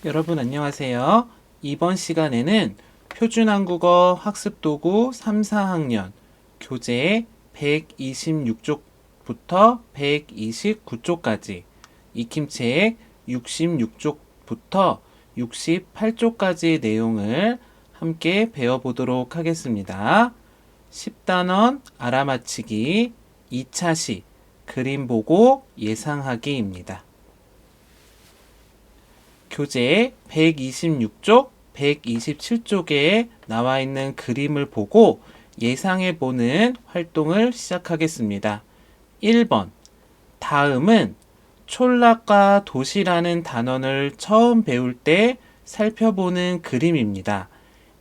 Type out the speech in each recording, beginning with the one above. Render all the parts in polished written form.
여러분 안녕하세요. 이번 시간에는 표준한국어 학습도구 3, 4학년 교재 126쪽부터 129쪽까지 익힘책 66쪽부터 68쪽까지의 내용을 함께 배워보도록 하겠습니다. 10단원 알아맞히기 2차 시 그림 보고 예상하기입니다. 교재 126쪽, 127쪽에 나와 있는 그림을 보고 예상해보는 활동을 시작하겠습니다. 1번. 다음은 촌락과 도시라는 단어를 처음 배울 때 살펴보는 그림입니다.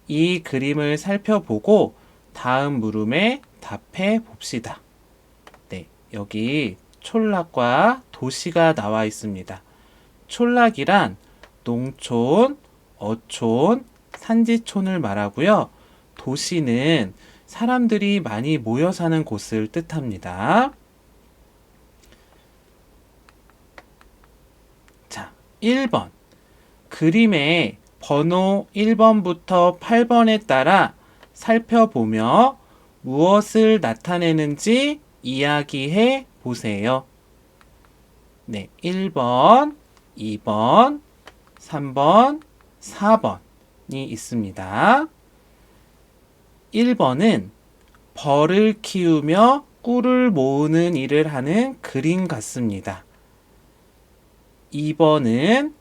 이 그림을 살펴보고 다음 물음에 답해 봅시다. 네, 여기 촌락과 도시가 나와 있습니다. 촌락이란 농촌, 어촌, 산지촌을 말하고요. 도시는 사람들이 많이 모여 사는 곳을 뜻합니다. 자, 1번. 그림의 번호 1번부터 8번에 따라 살펴보며 무엇을 나타내는지 이야기해 보세요. 네, 1번, 2번, 3번, 4번이 있습니다. 1번은 벌을 키우며 꿀을 모으는 일을 하는 그림 같습니다. 2번은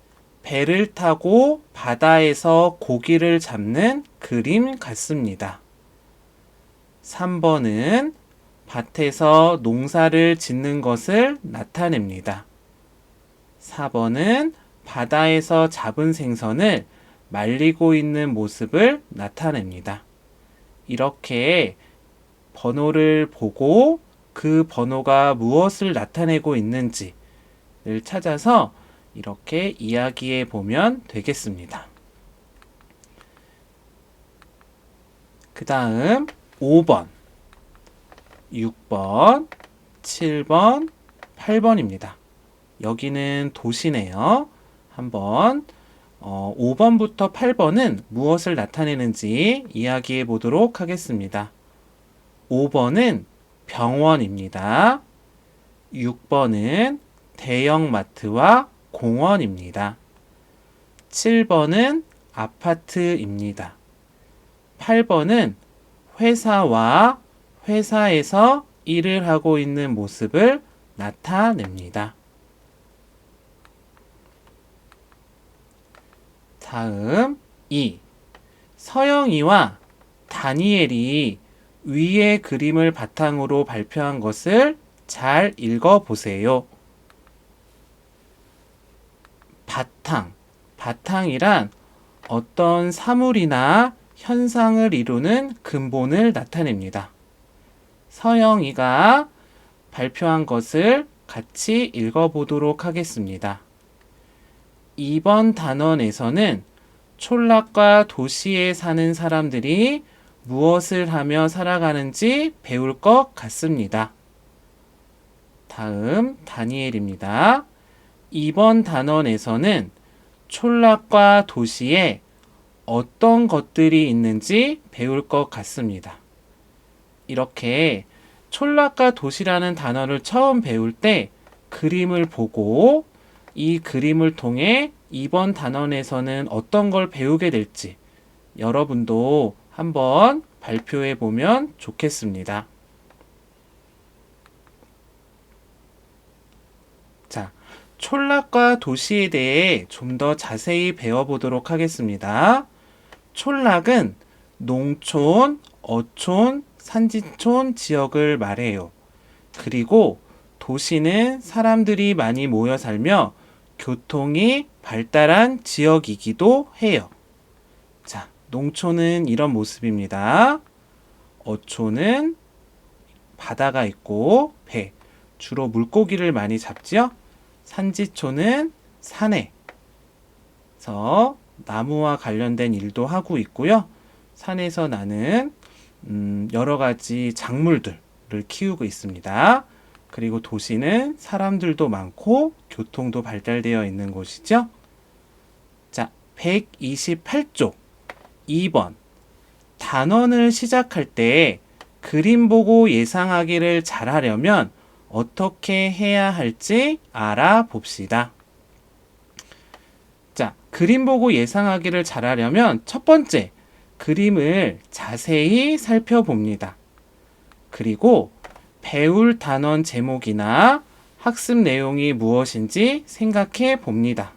배를 타고 바다에서 고기를 잡는 그림 같습니다. 3번은 밭에서 농사를 짓는 것을 나타냅니다. 4번은 바다에서 잡은 생선을 말리고 있는 모습을 나타냅니다. 이렇게 번호를 보고 그 번호가 무엇을 나타내고 있는지를 찾아서 이렇게 이야기해 보면 되겠습니다. 그 다음 5번, 6번, 7번, 8번입니다. 여기는 도시네요. 한번 5번부터 8번은 무엇을 나타내는지 이야기해 보도록 하겠습니다. 5번은 병원입니다. 6번은 대형마트와 공원입니다. 7번은 아파트입니다. 8번은 회사와 회사에서 일을 하고 있는 모습을 나타냅니다. 다음 2. 서영이와 다니엘이 위의 그림을 바탕으로 발표한 것을 잘 읽어보세요. 바탕이란 어떤 사물이나 현상을 이루는 근본을 나타냅니다. 서영이가 발표한 것을 같이 읽어보도록 하겠습니다. 2번 단원에서는 촌락과 도시에 사는 사람들이 무엇을 하며 살아가는지 배울 것 같습니다. 다음 다니엘입니다. 2번 단원에서는 촌락과 도시에 어떤 것들이 있는지 배울 것 같습니다. 이렇게 촌락과 도시라는 단어를 처음 배울 때 그림을 보고 이 그림을 통해 이번 단원에서는 어떤 걸 배우게 될지 여러분도 한번 발표해 보면 좋겠습니다. 자, 촌락과 도시에 대해 좀 더 자세히 배워보도록 하겠습니다. 촌락은 농촌, 어촌, 산지촌 지역을 말해요. 그리고 도시는 사람들이 많이 모여 살며 교통이 발달한 지역이기도 해요. 자, 농촌은 이런 모습입니다. 어촌은 바다가 있고 배, 주로 물고기를 많이 잡지요. 산지촌은 산에서 나무와 관련된 일도 하고 있고요. 산에서 나는 여러 가지 작물들을 키우고 있습니다. 그리고 도시는 사람들도 많고 교통도 발달되어 있는 곳이죠. 자, 128쪽 2번. 단원을 시작할 때 그림 보고 예상하기를 잘하려면 어떻게 해야 할지 알아봅시다. 자, 그림 보고 예상하기를 잘하려면 첫 번째, 그림을 자세히 살펴봅니다. 그리고 배울 단원 제목이나 학습 내용이 무엇인지 생각해 봅니다.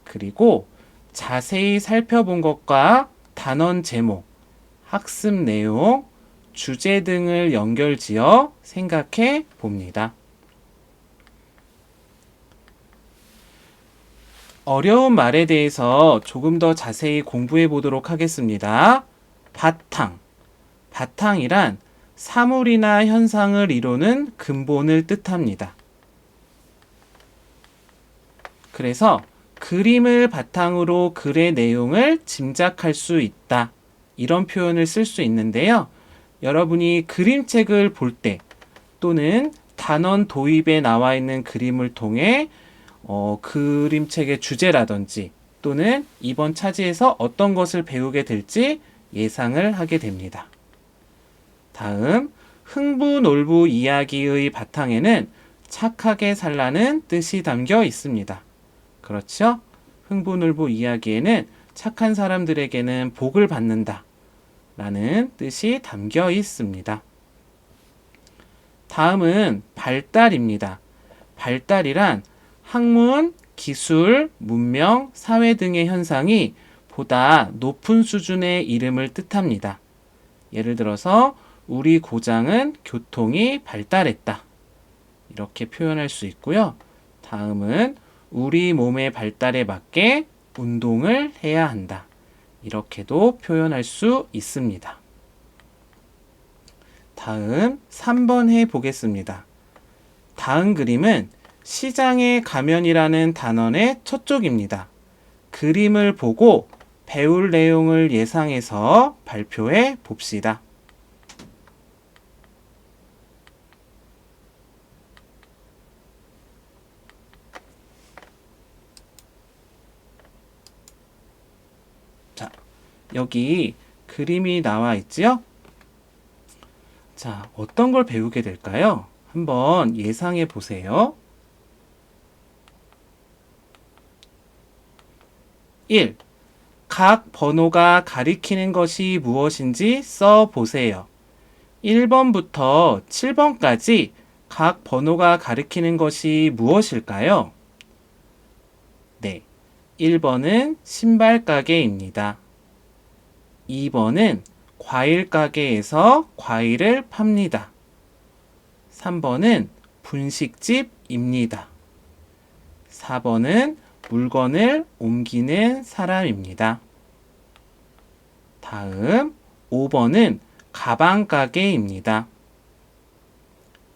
그리고 자세히 살펴본 것과 단원 제목, 학습 내용, 주제 등을 연결지어 생각해 봅니다. 어려운 말에 대해서 조금 더 자세히 공부해 보도록 하겠습니다. 바탕. 바탕이란 사물이나 현상을 이루는 근본을 뜻합니다. 그래서 그림을 바탕으로 글의 내용을 짐작할 수 있다. 이런 표현을 쓸 수 있는데요. 여러분이 그림책을 볼 때 또는 단원 도입에 나와 있는 그림을 통해 그림책의 주제라든지 또는 이번 차지에서 어떤 것을 배우게 될지 예상을 하게 됩니다. 다음, 흥부놀부 이야기의 바탕에는 착하게 살라는 뜻이 담겨 있습니다. 그렇죠? 흥부놀부 이야기에는 착한 사람들에게는 복을 받는다 라는 뜻이 담겨 있습니다. 다음은 발달입니다. 발달이란 학문, 기술, 문명, 사회 등의 현상이 보다 높은 수준의 이름을 뜻합니다. 예를 들어서 우리 고장은 교통이 발달했다. 이렇게 표현할 수 있고요. 다음은 우리 몸의 발달에 맞게 운동을 해야 한다. 이렇게도 표현할 수 있습니다. 다음 3번 해보겠습니다. 다음 그림은 시장의 가면이라는 단원의 첫 쪽입니다. 그림을 보고 배울 내용을 예상해서 발표해 봅시다. 자, 여기 그림이 나와 있지요? 자, 어떤 걸 배우게 될까요? 한번 예상해 보세요. 1. 각 번호가 가리키는 것이 무엇인지 써 보세요. 1번부터 7번까지 각 번호가 가리키는 것이 무엇일까요? 네. 1번은 신발 가게입니다. 2번은 과일 가게에서 과일을 팝니다. 3번은 분식집입니다. 4번은 물건을 옮기는 사람입니다. 다음 5번은 가방 가게입니다.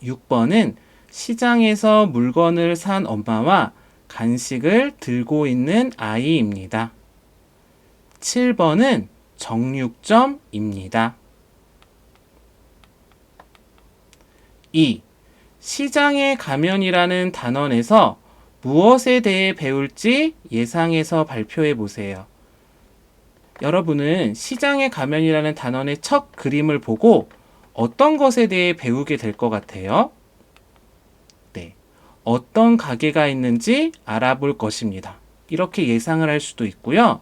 6번은 시장에서 물건을 산 엄마와 간식을 들고 있는 아이입니다. 7번은 정육점입니다. 2. 시장의 가면이라는 단원에서 무엇에 대해 배울지 예상해서 발표해 보세요. 여러분은 시장의 가면이라는 단원의 첫 그림을 보고 어떤 것에 대해 배우게 될 것 같아요? 네. 어떤 가게가 있는지 알아볼 것입니다. 이렇게 예상을 할 수도 있고요.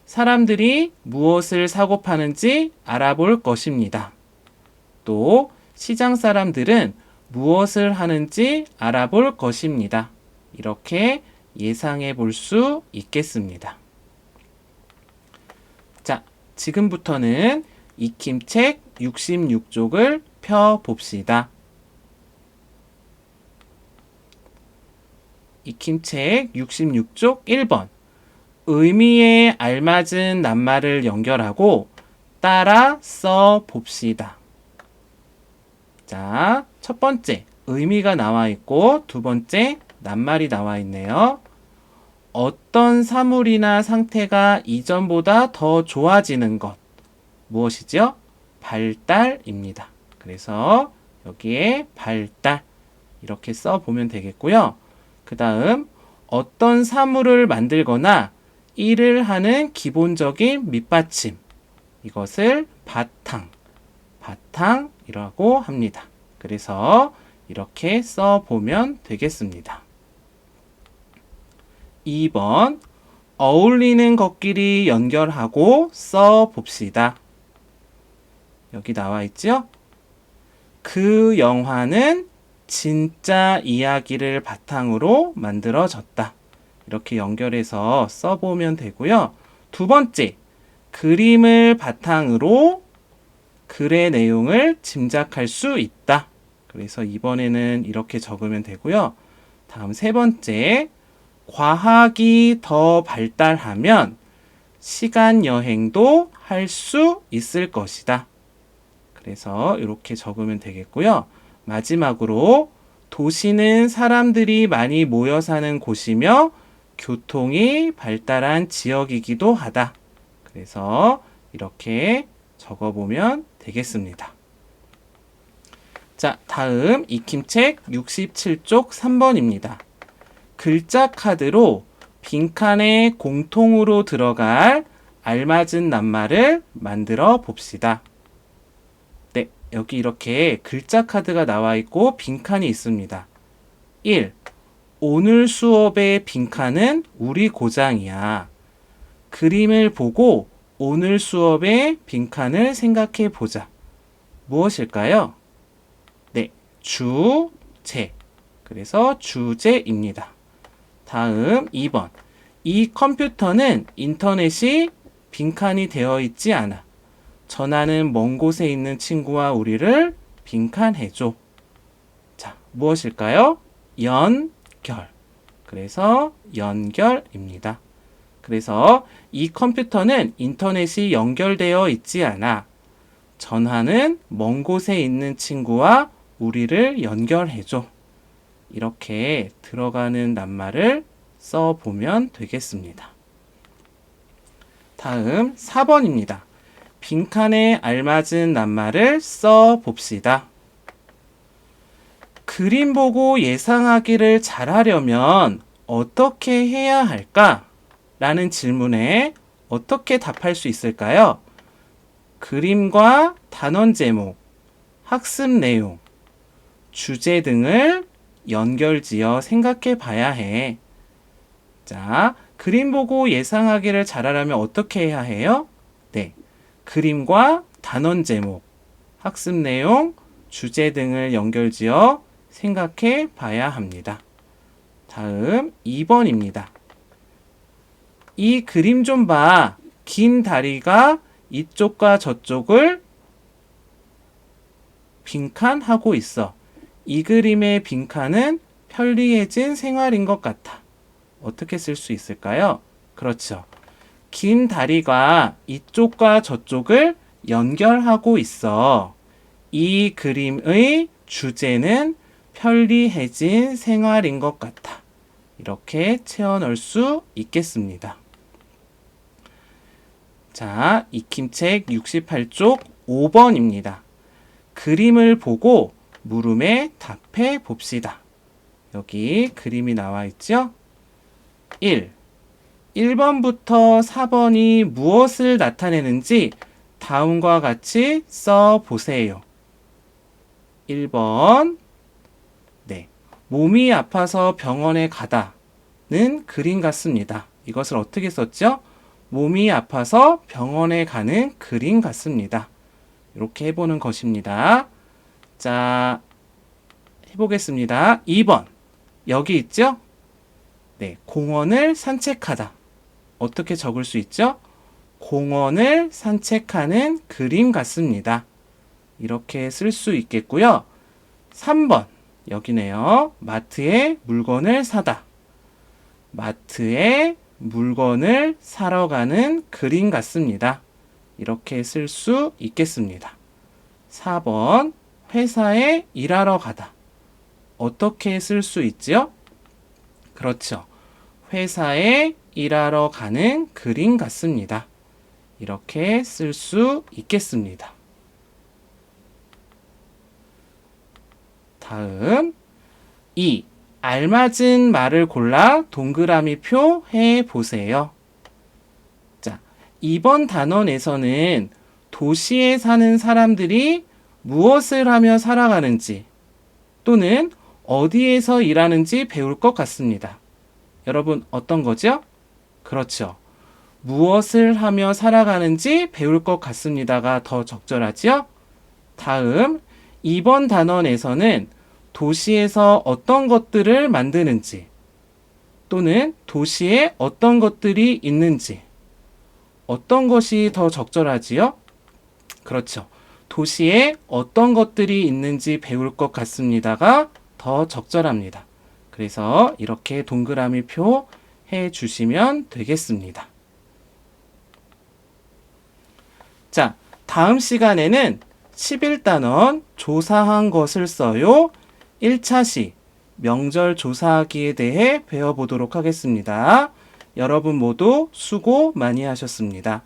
사람들이 무엇을 사고 파는지 알아볼 것입니다. 또 시장 사람들은 무엇을 하는지 알아볼 것입니다. 이렇게 예상해 볼 수 있겠습니다. 자, 지금부터는 익힘책 66쪽을 펴봅시다. 익힘책 66쪽 1번. 의미에 알맞은 낱말을 연결하고 따라 써 봅시다. 자, 첫 번째 의미가 나와 있고 두 번째 낱말이 나와 있네요. 어떤 사물이나 상태가 이전보다 더 좋아지는 것. 무엇이죠? 발달입니다. 그래서 여기에 발달 이렇게 써보면 되겠고요. 그 다음 어떤 사물을 만들거나 일을 하는 기본적인 밑받침. 이것을 바탕이라고 합니다. 그래서 이렇게 써보면 되겠습니다. 2번, 어울리는 것끼리 연결하고 써봅시다. 여기 나와 있죠? 그 영화는 진짜 이야기를 바탕으로 만들어졌다. 이렇게 연결해서 써보면 되고요. 두 번째, 그림을 바탕으로 글의 내용을 짐작할 수 있다. 그래서 이번에는 이렇게 적으면 되고요. 다음 세 번째, 과학이 더 발달하면 시간 여행도 할 수 있을 것이다. 그래서 이렇게 적으면 되겠고요. 마지막으로 도시는 사람들이 많이 모여 사는 곳이며 교통이 발달한 지역이기도 하다. 그래서 이렇게 적어보면 되겠습니다. 자, 다음 익힘책 67쪽 3번입니다. 글자 카드로 빈칸에 공통으로 들어갈 알맞은 낱말을 만들어 봅시다. 네, 여기 이렇게 글자 카드가 나와 있고 빈칸이 있습니다. 1. 오늘 수업의 빈칸은 우리 고장이야. 그림을 보고 오늘 수업의 빈칸을 생각해 보자. 무엇일까요? 네, 주제. 그래서 주제입니다. 다음 2번. 이 컴퓨터는 인터넷이 빈칸이 되어 있지 않아. 전화는 먼 곳에 있는 친구와 우리를 빈칸해줘. 자, 무엇일까요? 연결. 그래서 연결입니다. 그래서 이 컴퓨터는 인터넷이 연결되어 있지 않아. 전화는 먼 곳에 있는 친구와 우리를 연결해줘. 이렇게 들어가는 낱말을 써보면 되겠습니다. 다음 4번입니다. 빈칸에 알맞은 낱말을 써봅시다. 그림 보고 예상하기를 잘하려면 어떻게 해야 할까? 라는 질문에 어떻게 답할 수 있을까요? 그림과 단원 제목, 학습 내용, 주제 등을 연결지어 생각해 봐야 해. 자, 그림 보고 예상하기를 잘하려면 어떻게 해야 해요? 네, 그림과 단원 제목, 학습 내용, 주제 등을 연결지어 생각해 봐야 합니다. 다음 2번입니다. 이 그림 좀 봐. 긴 다리가 이쪽과 저쪽을 빈칸하고 있어. 이 그림의 빈칸은 편리해진 생활인 것 같아. 어떻게 쓸 수 있을까요? 그렇죠. 긴 다리가 이쪽과 저쪽을 연결하고 있어. 이 그림의 주제는 편리해진 생활인 것 같아. 이렇게 채워 넣을 수 있겠습니다. 자, 익힘책 68쪽 5번입니다. 그림을 보고 물음에 답해 봅시다. 여기 그림이 나와 있죠? 1. 1번부터 4번이 무엇을 나타내는지 다음과 같이 써 보세요. 1번. 네. 몸이 아파서 병원에 가다는 그림 같습니다. 이것을 어떻게 썼죠? 몸이 아파서 병원에 가는 그림 같습니다. 이렇게 해보는 것입니다. 자, 해보겠습니다. 2번. 여기 있죠? 네, 공원을 산책하다. 어떻게 적을 수 있죠? 공원을 산책하는 그림 같습니다. 이렇게 쓸 수 있겠고요. 3번. 여기네요. 마트에 물건을 사다. 마트에 물건을 사러 가는 그림 같습니다. 이렇게 쓸 수 있겠습니다. 4번. 회사에 일하러 가다. 어떻게 쓸 수 있지요? 그렇죠. 회사에 일하러 가는 그림 같습니다. 이렇게 쓸 수 있겠습니다. 다음 2. 알맞은 말을 골라 동그라미 표 해 보세요. 이번 단원에서는 도시에 사는 사람들이 무엇을 하며 살아가는지 또는 어디에서 일하는지 배울 것 같습니다. 여러분, 어떤 거죠? 그렇죠. 무엇을 하며 살아가는지 배울 것 같습니다가 더 적절하죠? 다음, 이번 단원에서는 도시에서 어떤 것들을 만드는지 또는 도시에 어떤 것들이 있는지 어떤 것이 더 적절하지요? 그렇죠. 도시에 어떤 것들이 있는지 배울 것 같습니다가 더 적절합니다. 그래서 이렇게 동그라미 표 해 주시면 되겠습니다. 자, 다음 시간에는 11단원 조사한 것을 써요. 1차 시 명절 조사하기에 대해 배워보도록 하겠습니다. 여러분 모두 수고 많이 하셨습니다.